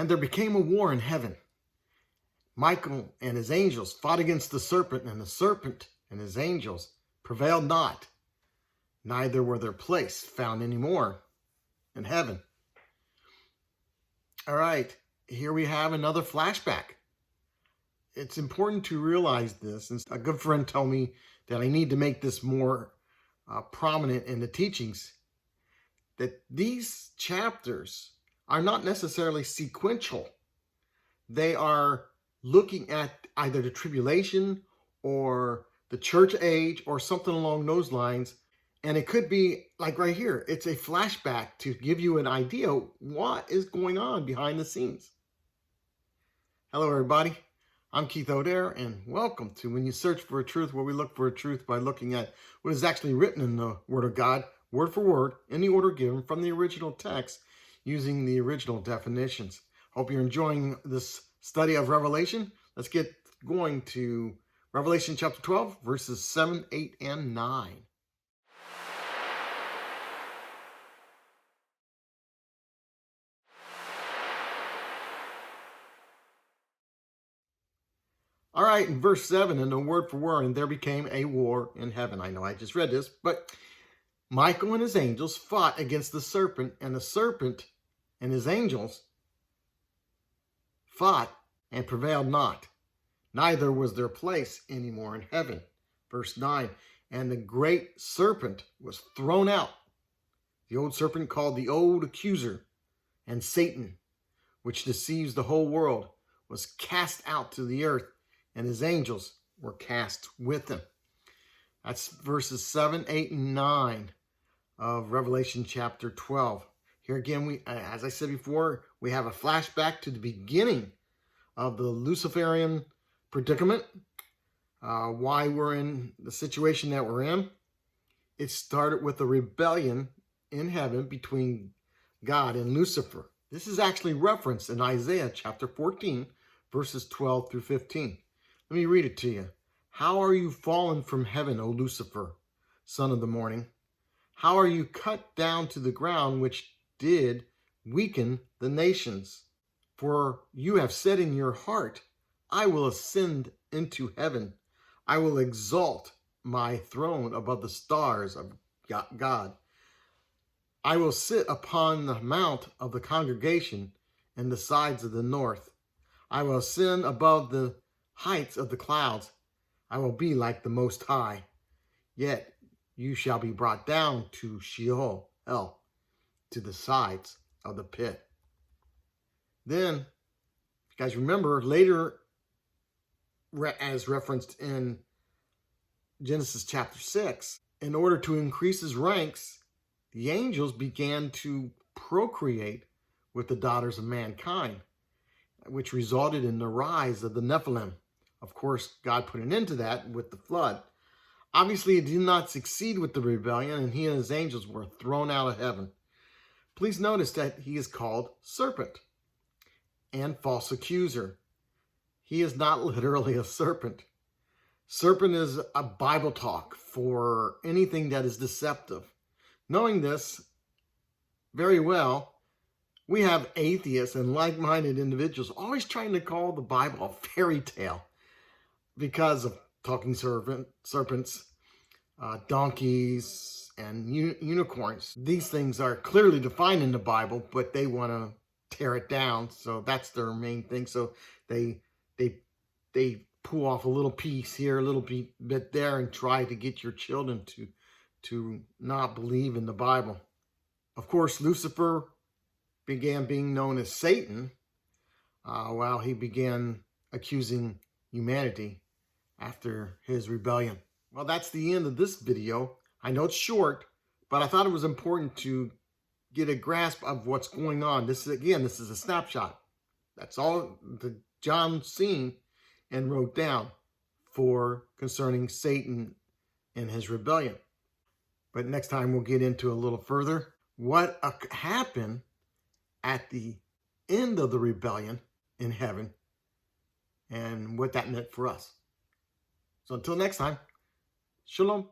And there became a war in heaven. Michael and his angels fought against the serpent, and the serpent and his angels prevailed not. Neither were their place found any more in heaven. All right, here we have another flashback. It's important to realize this. And a good friend told me that I need to make this more prominent in the teachings, that these chapters are not necessarily sequential. They are looking at either the tribulation or the church age or something along those lines. And it could be like right here. It's a flashback to give you an idea what is going on behind the scenes. Hello, everybody. I'm Keith O'Dare, and welcome to When You Search for a Truth, where we look for a truth by looking at what is actually written in the Word of God, word for word, in the order given from the original text, using the original definitions. Hope you're enjoying this study of Revelation. Let's get going to Revelation chapter 12, verses 7, 8, and 9. All right, in verse 7, in the word for word, and there became a war in heaven. I know I just read this, but Michael and his angels fought against the serpent, and the serpent and his angels fought and prevailed not. Neither was their place any more in heaven. Verse 9, and the great serpent was thrown out. The old serpent called the old accuser and Satan, which deceives the whole world, was cast out to the earth, and his angels were cast with him. That's verses 7, 8, and 9 of Revelation chapter 12. Here again, as I said before, we have a flashback to the beginning of the Luciferian predicament, why we're in the situation that we're in. It started with a rebellion in heaven between God and Lucifer. This is actually referenced in Isaiah chapter 14, verses 12 through 15. Let me read it to you. How are you fallen from heaven, O Lucifer, son of the morning? How are you cut down to the ground, which did weaken the nations? For you have said in your heart, I will ascend into heaven. I will exalt my throne above the stars of God. I will sit upon the mount of the congregation in the sides of the north. I will ascend above the heights of the clouds. I will be like the Most High. Yet you shall be brought down to Sheol, hell, to the sides of the pit. Then, if you guys remember, later, as referenced in Genesis chapter 6, in order to increase his ranks, the angels began to procreate with the daughters of mankind, which resulted in the rise of the Nephilim. Of course, God put an end to that with the flood. Obviously, it did not succeed with the rebellion, and he and his angels were thrown out of heaven. Please notice that he is called serpent and false accuser. He is not literally a serpent. Serpent is a Bible talk for anything that is deceptive. Knowing this very well, we have atheists and like-minded individuals always trying to call the Bible a fairy tale because of talking serpents, donkeys, and unicorns. These things are clearly defined in the Bible, but they want to tear it down. So that's their main thing. So they pull off a little piece here, a little bit there, and try to get your children to not believe in the Bible. Of course, Lucifer began being known as Satan while he began accusing humanity after his rebellion. Well, that's the end of this video. I know it's short, but I thought it was important to get a grasp of what's going on. This is a snapshot. That's all that John seen and wrote down for concerning Satan and his rebellion. But next time we'll get into a little further what happened at the end of the rebellion in heaven and what that meant for us. So until next time, shalom.